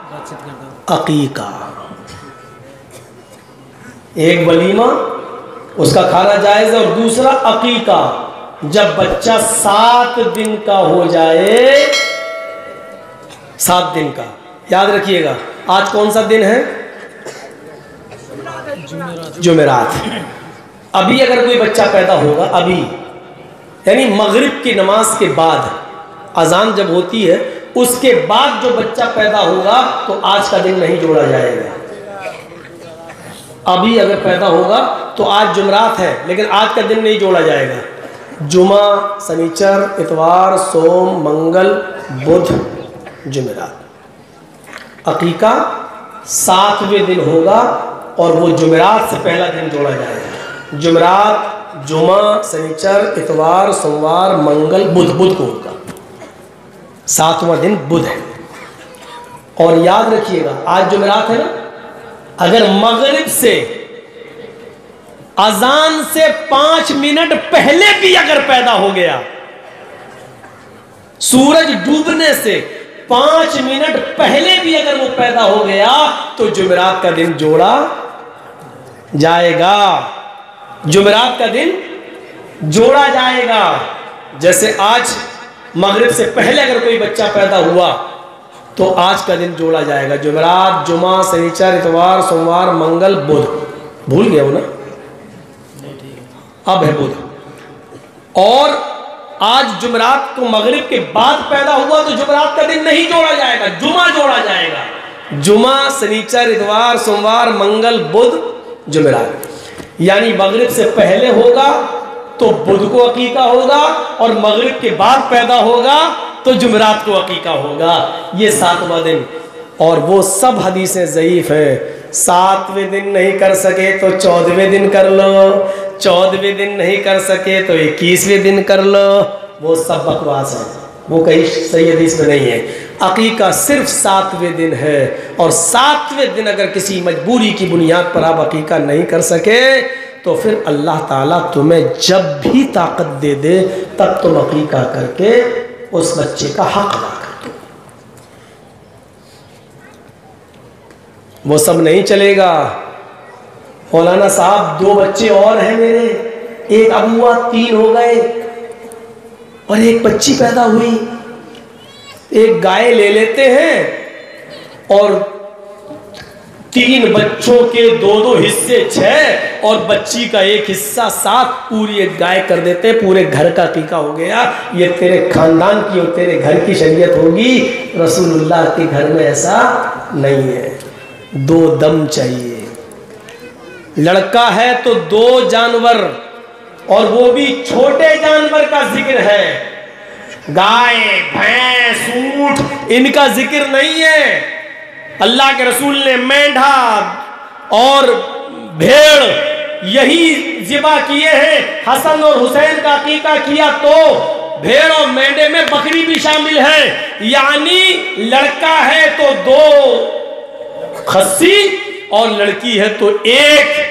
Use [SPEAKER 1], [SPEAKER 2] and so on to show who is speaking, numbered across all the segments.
[SPEAKER 1] अकीका, एक वलीमा उसका खाना जायज़ है, और दूसरा अकीका जब बच्चा 7 दिन का हो जाए, 7 दिन का। याद रखिएगा आज कौन सा दिन है? जुमेरात। अभी अगर कोई बच्चा पैदा होगा, अभी यानी मगरिब की नमाज के बाद, अजान जब होती है उसके बाद जो बच्चा पैदा होगा तो आज का दिन नहीं जोड़ा जाएगा। अभी अगर पैदा होगा तो आज जुमेरात है, लेकिन आज का दिन नहीं जोड़ा जाएगा। जुमा, शनिचर, इतवार, सोम, मंगल, बुध, जुमेरात। अकीका 7वें दिन होगा और वो जुमेरात से पहला दिन जोड़ा जाएगा। जुमेरात, जुमा, शनिचर, इतवार, सोमवार, मंगल, बुध, बुध को होगा। 7वां दिन बुध है। और याद रखिएगा आज जुमेरात है ना, अगर मगरिब से अजान से 5 मिनट पहले भी अगर पैदा हो गया, सूरज डूबने से 5 मिनट पहले भी अगर वो पैदा हो गया तो जुमेरात का दिन जोड़ा जाएगा। जुमेरात का दिन जोड़ा जाएगा। जैसे आज मगरिब से पहले अगर कोई बच्चा पैदा हुआ तो आज का दिन जोड़ा जाएगा। जुमेरात, जुमा, शनिचर, इतवार, सोमवार, मंगल, बुध। भूल गया हो ना? अब है बुध। और आज जुमेरात को मगरिब के बाद पैदा हुआ तो जुमेरात का दिन नहीं जोड़ा जाएगा, जुमा जोड़ा जाएगा। जुमा, शनिचर, इतवार, सोमवार, मंगल, बुध, जुमेरात। यानी मगरिब से पहले होगा तो बुध को अकीका होगा, और मगरिब के बाद पैदा होगा तो जुमेरात को अकीका होगा। ये 7वां दिन। और वो सब हदीसें ज़ईफ़ हैं। 7वें दिन नहीं कर सके तो 14वें दिन कर लो, 14वें दिन नहीं कर सके तो 21वें दिन कर लो। वो सब बकवास है, वो कहीं सही हदीस में नहीं है। अकीका सिर्फ 7वें दिन है, और 7वें दिन अगर किसी मजबूरी की बुनियाद पर आप अकीका नहीं कर सके तो फिर अल्लाह ताला तुम्हें जब भी ताकत दे दे तब तुम अकीका करके उस बच्चे का हक अदा कर दो। वो सब नहीं चलेगा। मौलाना साहब 2 बच्चे और हैं मेरे, एक अब हुआ, 3 हो गए, और एक बच्ची पैदा हुई। एक गाय ले लेते हैं और 3 बच्चों के 2-2 हिस्से 6, और बच्ची का एक हिस्सा 7, पूरी एक गाय कर देते हैं। पूरे घर का टीका हो गया। ये तेरे खानदान की और तेरे घर की शरीयत होगी, रसूलुल्लाह के घर में ऐसा नहीं है। 2 दम चाहिए। लड़का है तो 2 जानवर, और वो भी छोटे जानवर का जिक्र है। गाय, भैंस, ऊंट, इनका जिक्र नहीं है। अल्लाह के रसूल ने मेंढा और भेड़ यही ज़िबा किए हैं। हसन और हुसैन का अकीका किया तो भेड़ और मेंढे में बकरी भी शामिल है। यानी लड़का है तो 2 खस्सी, और लड़की है तो 1।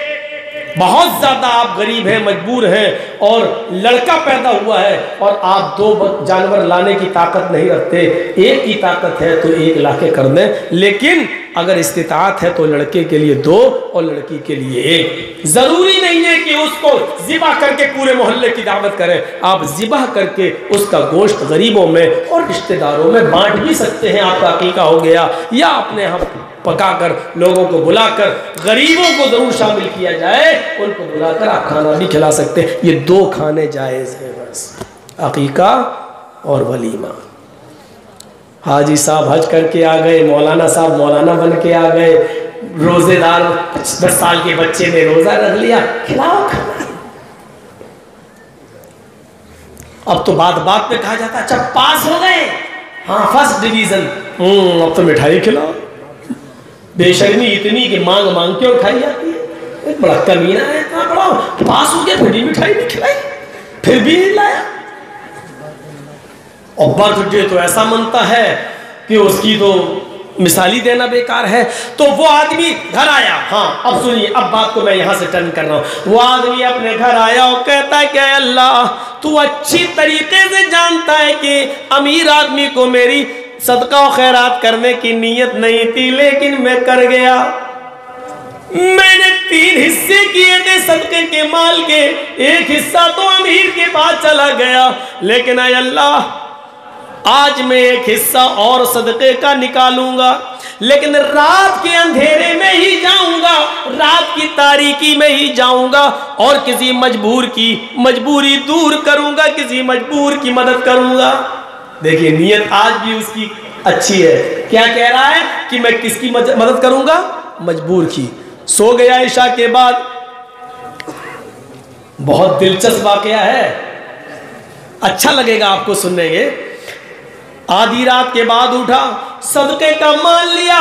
[SPEAKER 1] बहुत ज्यादा आप गरीब हैं, मजबूर हैं, और लड़का पैदा हुआ है और आप 2 जानवर लाने की ताकत नहीं रखते, 1 की ताकत है तो 1 लाके कर दें। लेकिन अगर इस्तिताअत है तो लड़के के लिए 2 और लड़की के लिए 1। जरूरी नहीं है कि उसको ज़िबा करके पूरे मोहल्ले की दावत करें। आप ज़िबा करके उसका गोश्त गरीबों में और रिश्तेदारों में बांट भी सकते हैं। आपका अकीका हो गया, या अपने यहाँ पकाकर लोगों को बुलाकर गरीबों को जरूर शामिल किया जाए, उनको बुलाकर आप खाना भी खिला सकते हैं। ये 2 खाने जायज़ हैं बस, अकीका और वलीमा। हाजी साहब हज करके आ गए, मौलाना साहब मौलाना बन के आ गए, रोजेदार 10 साल के बच्चे ने रोजा रख लिया, खिलाओ खाना। अब तो बात बात पे कहा जाता है अच्छा पास हो गए, हाँ फर्स्ट डिवीजन, अब तो मिठाई खिलाओ। बेशर्मी इतनी कि मांग मांग के और खाई जाती है। बड़ा कमीना है, इतना बड़ा पास हो गया फिर भी मिठाई नहीं खिलाई, फिर भी नहीं लाया। और बर्थडे तो ऐसा मनता है कि उसकी तो मिसाली देना बेकार है। तो वो आदमी घर आया, हाँ अब सुनिए, अब बात को मैं यहाँ से टर्न कर रहा हूँ। वो आदमी अपने घर आया और कहता है कि अल्लाह तू अच्छी तरीके से जानता है कि अमीर आदमी को मेरी सदका और खैरात करने की नीयत नहीं थी, लेकिन मैं कर गया। मैंने 3 हिस्से किए थे सदके के माल के, एक हिस्सा तो अमीर के पास चला गया, लेकिन आय अल्लाह आज मैं एक हिस्सा और सदके का निकालूंगा, लेकिन रात के अंधेरे में ही जाऊंगा, रात की तारीकी में ही जाऊंगा और किसी मजबूर की मजबूरी दूर करूंगा, किसी मजबूर की मदद करूंगा। देखिए नीयत आज भी उसकी अच्छी है। क्या कह रहा है कि मैं किसकी मदद करूंगा? मजबूर की। सो गया ईशा के बाद। बहुत दिलचस्प वाकया है, अच्छा लगेगा आपको सुनने के। आधी रात के बाद उठा, सदके का माल लिया,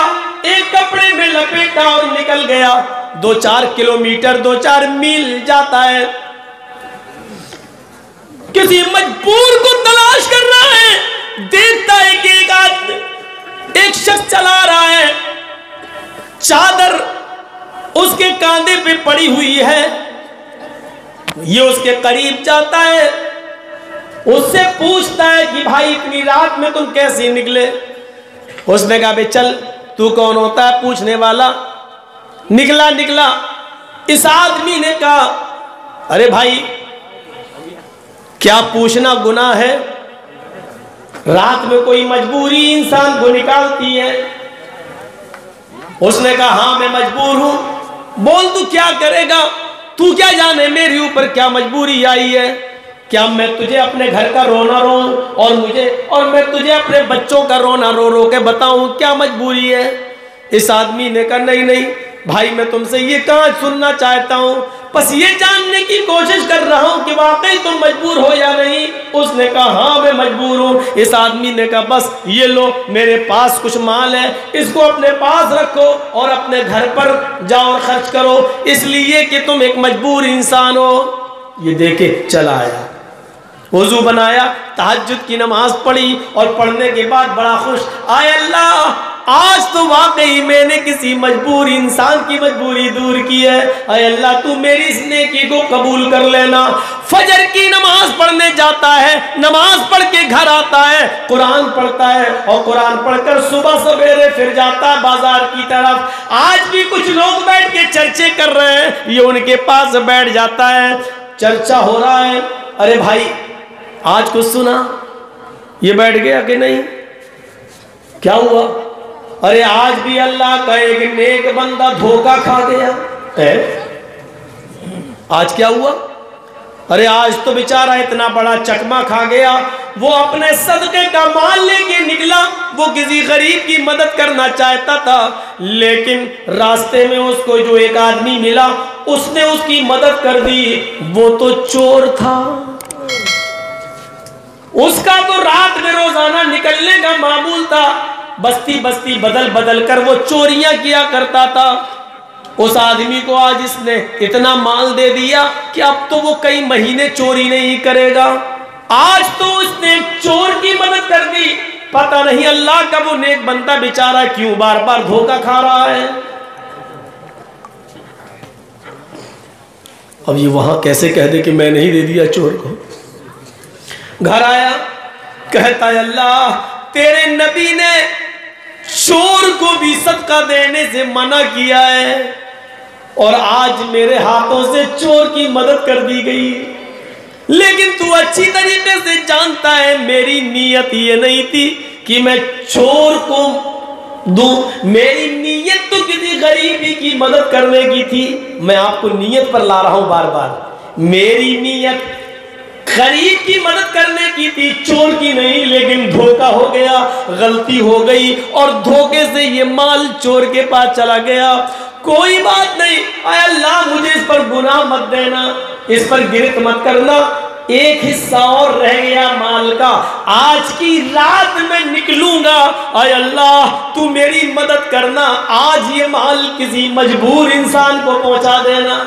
[SPEAKER 1] एक कपड़े में लपेटा और निकल गया। 2-4 किलोमीटर 2-4 मील जाता है, किसी मजबूर को तलाश कर रहा है। देखता है कि एक शख्स चला रहा है, चादर उसके कांधे पे पड़ी हुई है। ये उसके करीब जाता है, उससे पूछता है कि भाई इतनी रात में तुम कैसे निकले? उसने कहा भाई चल, तू कौन होता है पूछने वाला? निकला। इस आदमी ने कहा अरे भाई क्या पूछना गुनाह है? रात में कोई मजबूरी इंसान को निकालती है। उसने कहा हाँ मैं मजबूर हूं। बोल तू क्या करेगा? तू क्या जाने मेरे ऊपर क्या मजबूरी आई है? क्या मैं तुझे अपने घर का रोना रो और मैं तुझे अपने बच्चों का रोना रो के बताऊं क्या मजबूरी है? इस आदमी ने कहा नहीं भाई, मैं तुमसे ये कहाँ सुनना चाहता हूं, बस ये जानने की कोशिश कर रहा हूं कि वाकई तुम मजबूर हो या नहीं। उसने कहा हाँ मैं मजबूर हूं। इस आदमी ने कहा बस ये लो, मेरे पास कुछ माल है, इसको अपने पास रखो और अपने घर पर जाओ और खर्च करो, इसलिए कि तुम एक मजबूर इंसान हो। ये देखे चला आया, वजू बनाया, तहज्जुद की नमाज पढ़ी और पढ़ने के बाद बड़ा खुश, आय अल्लाह आज तो वाकई मैंने किसी मजबूर इंसान की मजबूरी दूर की है। आय अल्लाह तू मेरी इस नेकी को कबूल कर लेना। फजर की नमाज पढ़ने जाता है, नमाज पढ़ के घर आता है, कुरान पढ़ता है और कुरान पढ़कर सुबह सवेरे फिर जाता है बाजार की तरफ। आज भी कुछ लोग बैठ के चर्चे कर रहे हैं, ये उनके पास बैठ जाता है, चर्चा हो रहा है, अरे भाई आज कुछ सुना? ये बैठ गया कि नहीं? क्या हुआ? अरे आज भी अल्लाह का एक नेक बंदा धोखा खा गया है। आज क्या हुआ? अरे आज तो बेचारा इतना बड़ा चकमा खा गया। वो अपने सदके का माल लेके निकला, वो किसी गरीब की मदद करना चाहता था, लेकिन रास्ते में उसको जो एक आदमी मिला उसने उसकी मदद कर दी। वो तो चोर था, उसका तो रात में रोजाना निकलने का मामूल था, बस्ती बस्ती बदल बदल कर वो चोरियां किया करता था। उस आदमी को आज इसने इतना माल दे दिया कि अब तो वो कई महीने चोरी नहीं करेगा। आज तो उसने चोर की मदद कर दी। पता नहीं अल्लाह का वो नेक बंदा बेचारा क्यों बार बार धोखा खा रहा है। अब ये वहां कैसे कह दे कि मैंने ही दे दिया चोर को। घर आया, कहता है अल्लाह तेरे नबी ने चोर को भी सदका देने से मना किया है और आज मेरे हाथों से चोर की मदद कर दी गई, लेकिन तू अच्छी तरीके से जानता है मेरी नीयत ये नहीं थी कि मैं चोर को दूं, मेरी नीयत तो किसी गरीबी की मदद करने की थी। मैं आपको नीयत पर ला रहा हूं बार बार। मेरी नीयत गरीब की मदद करने की थी, चोर की नहीं, लेकिन धोखा हो गया, गलती हो गई और धोखे से ये माल चोर के पास चला गया। कोई बात नहीं, आय अल्लाह मुझे इस पर गुनाह मत देना, इस पर गिरफ्त मत करना। एक हिस्सा और रह गया माल का, आज की रात में निकलूंगा, आय अल्लाह तू मेरी मदद करना, आज ये माल किसी मजबूर इंसान को पहुंचा देना।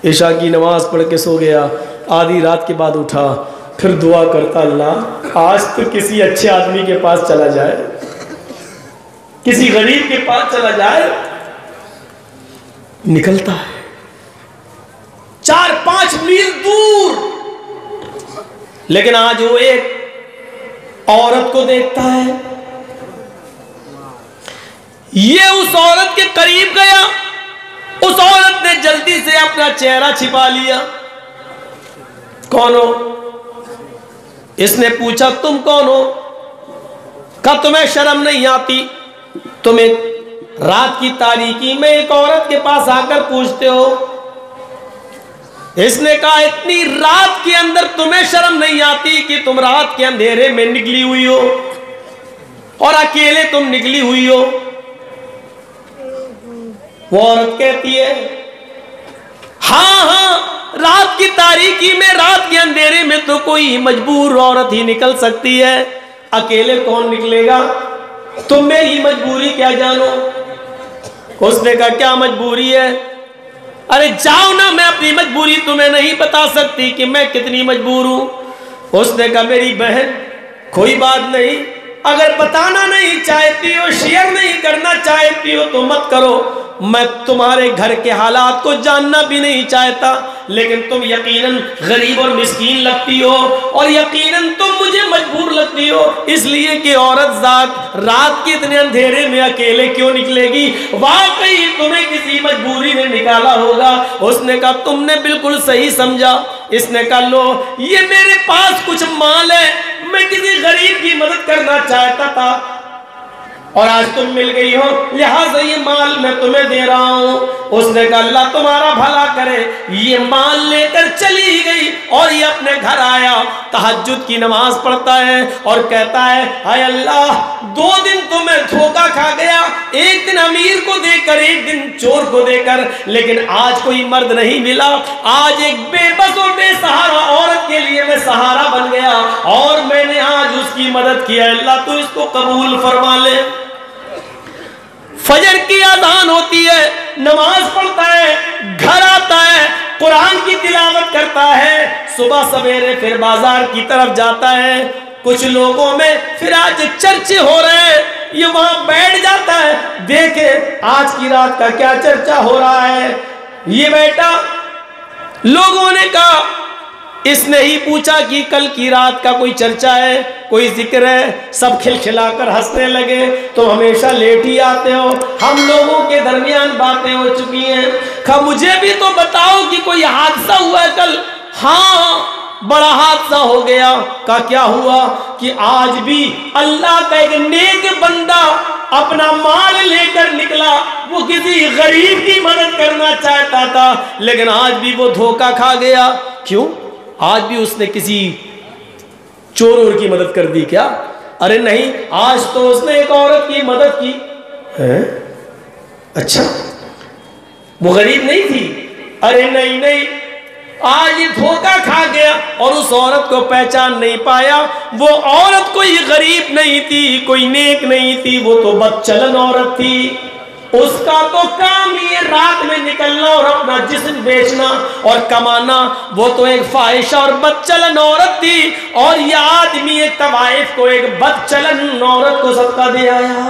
[SPEAKER 1] ईशा की नमाज पढ़ के सो गया। आधी रात के बाद उठा, फिर दुआ करता अल्लाह आज तो किसी अच्छे आदमी के पास चला जाए, किसी गरीब के पास चला जाए। निकलता है 4-5 मील दूर, लेकिन आज वो एक औरत को देखता है। ये उस औरत के करीब गया, उस औरत ने जल्दी से अपना चेहरा छिपा लिया। कौन हो? इसने पूछा तुम कौन हो? कहा तुम्हें शर्म नहीं आती? तुम एक रात की तारीकी में एक औरत के पास आकर पूछते हो। इसने कहा इतनी रात के अंदर तुम्हें शर्म नहीं आती कि तुम रात के अंधेरे में निकली हुई हो और अकेले तुम निकली हुई हो? वो औरत कहती है हाँ हाँ, रात की तारीकी में, रात के अंधेरे में तो कोई मजबूर औरत ही निकल सकती है, अकेले कौन निकलेगा? तुम मेरी मजबूरी क्या जानो? उसने कहा क्या मजबूरी है? अरे जाओ ना, मैं अपनी मजबूरी तुम्हें नहीं बता सकती कि मैं कितनी मजबूर हूं। उसने कहा मेरी बहन कोई बात नहीं, अगर बताना नहीं चाहती हो, शेयर नहीं करना चाहती हो तो मत करो, मैं तुम्हारे घर के हालात को जानना भी नहीं चाहता, लेकिन तुम यकीनन गरीब और मिस्कीन लगती हो और यकीनन तुम मुझे मजबूर लगती हो, इसलिए कि औरत जात रात के इतने अंधेरे में अकेले क्यों निकलेगी? वाकई तुम्हें किसी मजबूरी ने निकाला होगा। उसने कहा तुमने बिल्कुल सही समझा। इसने कहा लो, ये मेरे पास कुछ माल है, मैं किसी गरीब की मदद करना चाहता था और आज तुम मिल गई हो, लिहाजा ये माल मैं तुम्हें दे रहा हूं। उसने कहा अल्लाह तुम्हारा भला करे। ये माल लेकर चली गई और ये अपने घर आया, तहज्जुद की नमाज पढ़ता है और कहता है हाय अल्लाह, 2 दिन तो मैं धोखा खा गया, एक दिन अमीर को देकर, एक दिन चोर को देकर, लेकिन आज कोई मर्द नहीं मिला। आज एक बेबस और बेसहारा औरत के लिए मैं सहारा बन गया और मैंने आज उसकी मदद की। अल्लाह तू इसको कबूल फरमा ले। फजर की अज़ान होती है, नमाज पढ़ता है, घर आता है, कुरान की तिलावत करता है, सुबह सवेरे फिर बाजार की तरफ जाता है। कुछ लोगों में फिर आज चर्चे हो रहे हैं, ये वहां बैठ जाता है, देखे आज की रात का क्या चर्चा हो रहा है। ये बेटा, लोगों ने कहा, इसने ही पूछा कि कल की रात का कोई चर्चा है, कोई जिक्र है? सब खिलखिलाकर हंसने लगे। तुम हमेशा लेट ही आते हो, हम लोगों के दरमियान बातें हो चुकी हैं, खा मुझे भी तो बताओ कि कोई हादसा हुआ है कल? हाँ बड़ा हादसा हो गया। का क्या हुआ? कि आज भी अल्लाह का एक नेक बंदा अपना माल लेकर निकला, वो किसी गरीब की मदद करना चाहता था, लेकिन आज भी वो धोखा खा गया। क्यों? आज भी उसने किसी चोर की मदद कर दी क्या? अरे नहीं, आज तो उसने एक औरत की मदद की है। अच्छा, वो गरीब नहीं थी? अरे नहीं नहीं, आज ये धोखा खा गया और उस औरत को पहचान नहीं पाया। वो औरत कोई गरीब नहीं थी, कोई नेक नहीं थी, वो तो बदचलन औरत थी। उसका तो काम ही है रात में निकलना और अपना जिस्म बेचना और कमाना। वो तो एक फाहिशा और बदचलन औरत थी और यह आदमी एक तवाइफ को एक बदचलन औरत को सदका दे आया।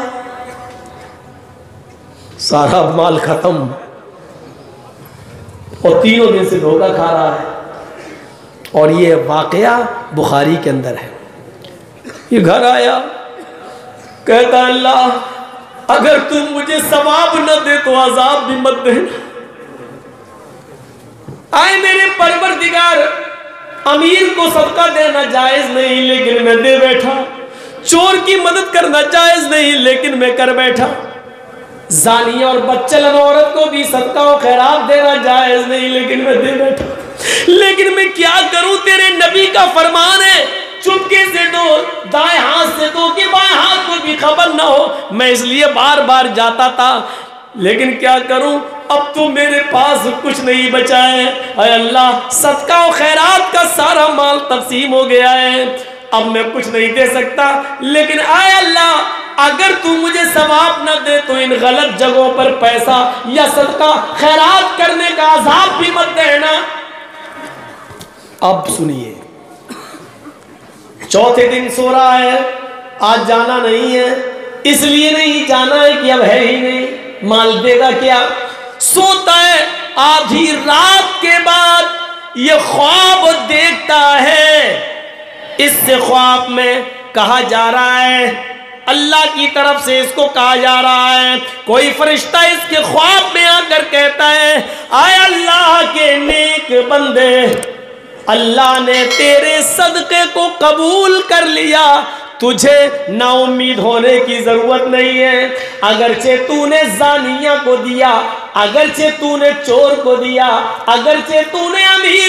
[SPEAKER 1] सारा माल खत्म और 3 दिन से धोखा खा रहा है। और ये वाकया बुखारी के अंदर है। ये घर आया, कहता अल्लाह अगर तुम मुझे सवाब न दे तो अजाब भी मत देना। आए मेरे परवरदिगार, अमीर को सदका देना जायज नहीं लेकिन मैं दे बैठा, चोर की मदद करना जायज नहीं लेकिन मैं कर बैठा, जानी और बदचलन औरत को भी सदका और खैरात देना जायज नहीं लेकिन मैं दे बैठा। लेकिन मैं क्या करूं, तेरे नबी का फरमान है चुपके से दो, दाएं हाथ से दो कि बाएं हाथ को भी खबर ना हो। मैं इसलिए बार बार जाता था, लेकिन क्या करूं, अब तो मेरे पास कुछ नहीं बचा है। अरे अल्लाह, सदका और खैरात का सारा माल तकसीम हो गया है, अब मैं कुछ नहीं दे सकता। लेकिन आए अल्लाह, अगर तू मुझे सवाब न दे तो इन गलत जगहों पर पैसा या सदका खैरात करने का अजाब भी मत देना। अब सुनिए, चौथे दिन सो रहा है, आज जाना नहीं है, इसलिए नहीं जाना है कि अब है ही नहीं, माल देगा क्या? सोता है, आधी रात के बाद ये ख्वाब देखता है। इससे ख्वाब में कहा जा रहा है, अल्लाह की तरफ से इसको कहा जा रहा है, कोई फरिश्ता इसके ख्वाब में आकर कहता है, आए अल्लाह के नेक बंदे, अल्लाह ने तेरे सदक़े को कबूल कर लिया, तुझे नाउम्मीद होने की जरूरत नहीं है। अगरचे तूने जानिया को दिया, अगरचे तूने चोर को दिया, अगरचे तूने अमीर